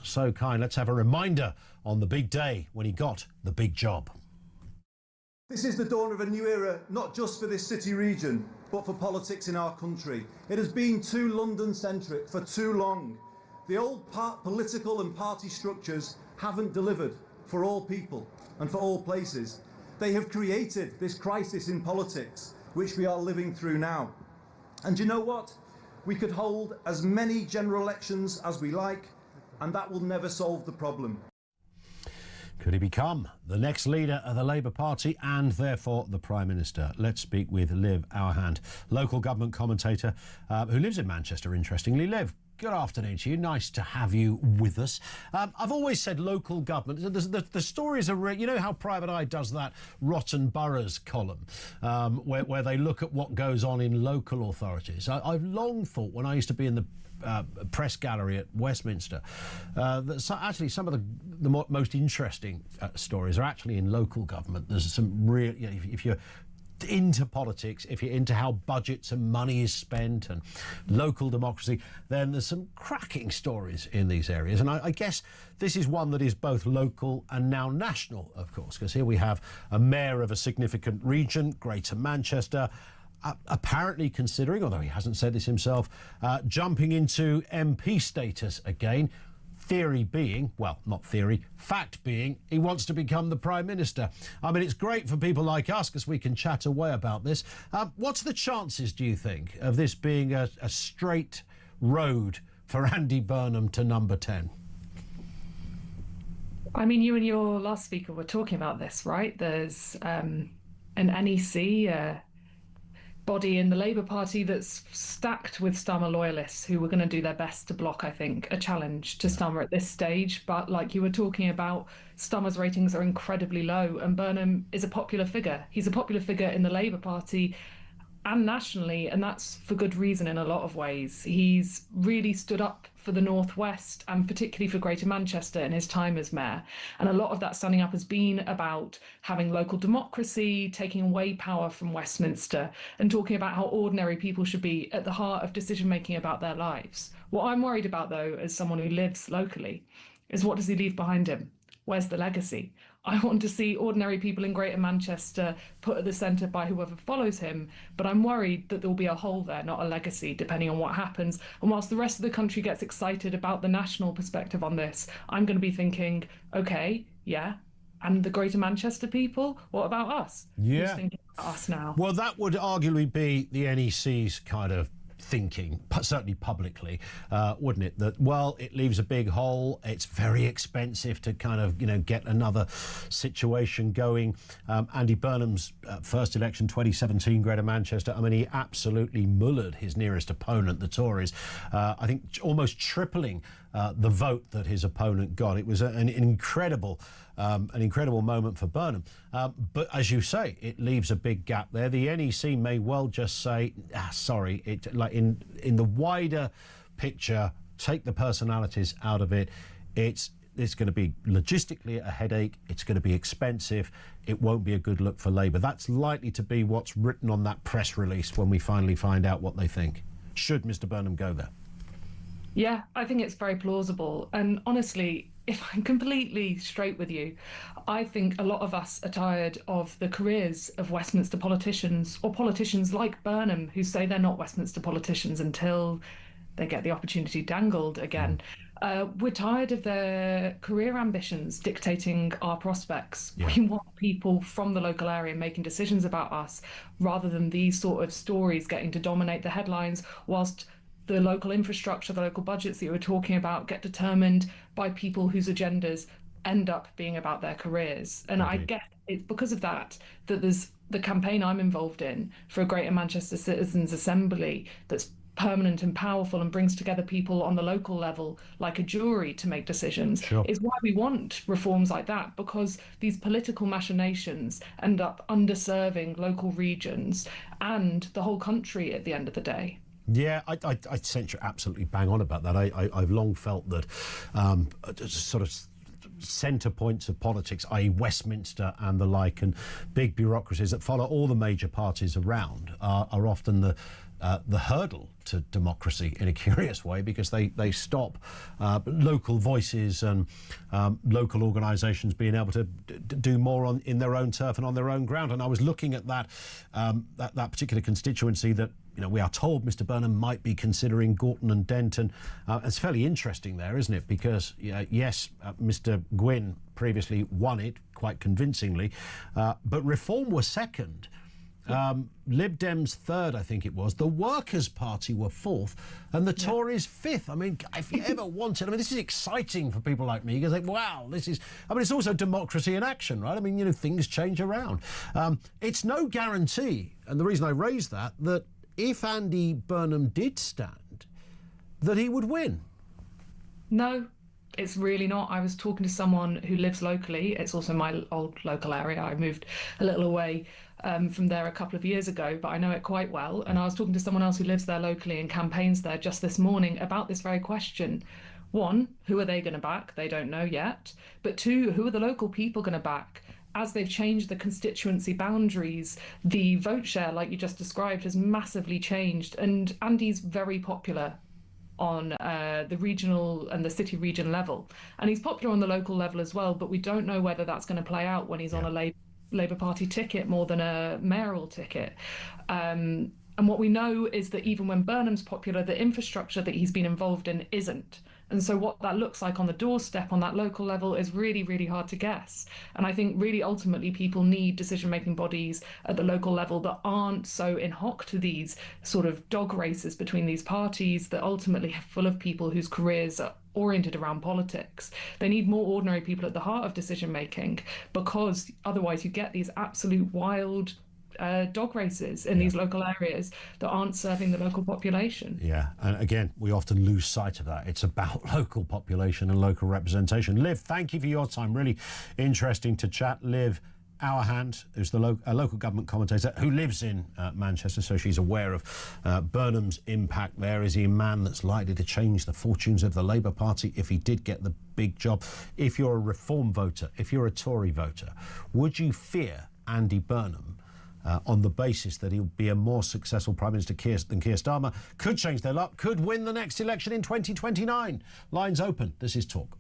So kind. Let's have a reminder on the big day when he got the big job. This is the dawn of a new era, not just for this city region, but for politics in our country. It has been too London-centric for too long. The old political and party structures haven't delivered for all people and for all places. They have created this crisis in politics, which we are living through now. And you know what? We could hold as many general elections as we like, and that will never solve the problem. Could he become the next leader of the Labour Party and therefore the Prime Minister? Let's speak with Liv Hourhand, local government commentator who lives in Manchester, interestingly. Liv, good afternoon to you. Nice to have you with us. I've always said local government, the stories are, you know how Private Eye does that Rotten Boroughs column, where they look at what goes on in local authorities. I've long thought, when I used to be in the press gallery at Westminster, that actually some of the most interesting stories are actually in local government. There's some real, you know, if you're into politics, if you're into how budgets and money is spent and local democracy, then there's some cracking stories in these areas. And I guess this is one that is both local and now national, of course, because here we have a mayor of a significant region, Greater Manchester, apparently considering, although he hasn't said this himself, jumping into MP status again. Theory being, well, not theory, fact being, he wants to become the Prime Minister. I mean, it's great for people like us because we can chat away about this. What's the chances, do you think, of this being a straight road for Andy Burnham to number 10? I mean, you and your last speaker were talking about this, right? There's an NEC body in the Labour Party that's stacked with Starmer loyalists who were going to do their best to block, I think, a challenge to Starmer at this stage. But like you were talking about, Starmer's ratings are incredibly low and Burnham is a popular figure. He's a popular figure in the Labour Party and nationally, and that's for good reason in a lot of ways. He's really stood up for the North West and particularly for Greater Manchester in his time as mayor. And a lot of that standing up has been about having local democracy, taking away power from Westminster and talking about how ordinary people should be at the heart of decision making about their lives. What I'm worried about, though, as someone who lives locally, is what does he leave behind him? Where's the legacy? I want to see ordinary people in Greater Manchester put at the centre by whoever follows him, but I'm worried that there will be a hole there, not a legacy, depending on what happens. And whilst the rest of the country gets excited about the national perspective on this, I'm going to be thinking, OK, yeah, and the Greater Manchester people, what about us? Yeah. Who's thinking about us now? Well, that would arguably be the NEC's kind of thinking, certainly publicly, wouldn't it? That, well, it leaves a big hole. It's very expensive to kind of, you know, get another situation going. Andy Burnham's first election, 2017, Greater Manchester, I mean, he absolutely mullered his nearest opponent, the Tories. I think almost tripling the vote that his opponent got. It was an incredible moment for Burnham. But as you say, it leaves a big gap there. The NEC may well just say, sorry, like in the wider picture, take the personalities out of it. It's going to be logistically a headache. It's going to be expensive. It won't be a good look for Labour. That's likely to be what's written on that press release when we finally find out what they think. Should Mr. Burnham go there? Yeah, I think it's very plausible. And honestly, if I'm completely straight with you, I think a lot of us are tired of the careers of Westminster politicians or politicians like Burnham who say they're not Westminster politicians until they get the opportunity dangled again. We're tired of their career ambitions dictating our prospects. Yeah. We want people from the local area making decisions about us rather than these sort of stories getting to dominate the headlines whilst the local infrastructure, the local budgets that you were talking about get determined by people whose agendas end up being about their careers. And I guess it's because of that there's the campaign I'm involved in for a Greater Manchester Citizens Assembly that's permanent and powerful and brings together people on the local level like a jury to make decisions. Sure. Is why we want reforms like that, because these political machinations end up underserving local regions and the whole country at the end of the day. Yeah, I sense you're absolutely bang on about that. I've long felt that sort of centre points of politics, i.e. Westminster and the like, and big bureaucracies that follow all the major parties around are often the hurdle to democracy in a curious way, because they stop local voices and local organisations being able to do more in their own turf and on their own ground. And I was looking at that particular constituency that, you know, we are told Mr Burnham might be considering Gorton and Dent, and it's fairly interesting there, isn't it? Because yes, Mr Gwynn previously won it quite convincingly, but Reform were second. Lib Dems third, I think it was. The Workers' Party were fourth, and the Tories fifth. I mean, if you ever wanted, I mean, this is exciting for people like me, because, like, wow, this is, I mean, it's also democracy in action, right? I mean, you know, things change around. It's no guarantee, and the reason I raised that if Andy Burnham did stand, that he would win. No, it's really not. I was talking to someone who lives locally. It's also my old local area. I moved a little away from there a couple of years ago, but I know it quite well. And I was talking to someone else who lives there locally and campaigns there just this morning about this very question. One, who are they going to back? They don't know yet. But two, who are the local people going to back? As they've changed the constituency boundaries, the vote share, like you just described, has massively changed. And Andy's very popular on the regional and the city region level. And he's popular on the local level as well, but we don't know whether that's going to play out when he's on a Labour Party ticket more than a mayoral ticket. And what we know is that even when Burnham's popular, the infrastructure that he's been involved in isn't. And so what that looks like on the doorstep on that local level is really, really hard to guess. And I think really ultimately people need decision-making bodies at the local level that aren't so in hock to these sort of dog races between these parties that ultimately are full of people whose careers are oriented around politics. They need more ordinary people at the heart of decision-making, because otherwise you get these absolute wild dog races in these local areas that aren't serving the local population. Yeah, and again, we often lose sight of that. It's about local population and local representation. Liv, thank you for your time. Really interesting to chat. Liv Hourhand, who's a local government commentator who lives in Manchester, so she's aware of Burnham's impact there. Is he a man that's likely to change the fortunes of the Labour Party if he did get the big job? If you're a Reform voter, if you're a Tory voter, would you fear Andy Burnham on the basis that he'll be a more successful Prime Minister than Keir Starmer, could change their luck, could win the next election in 2029? Lines open. This is Talk.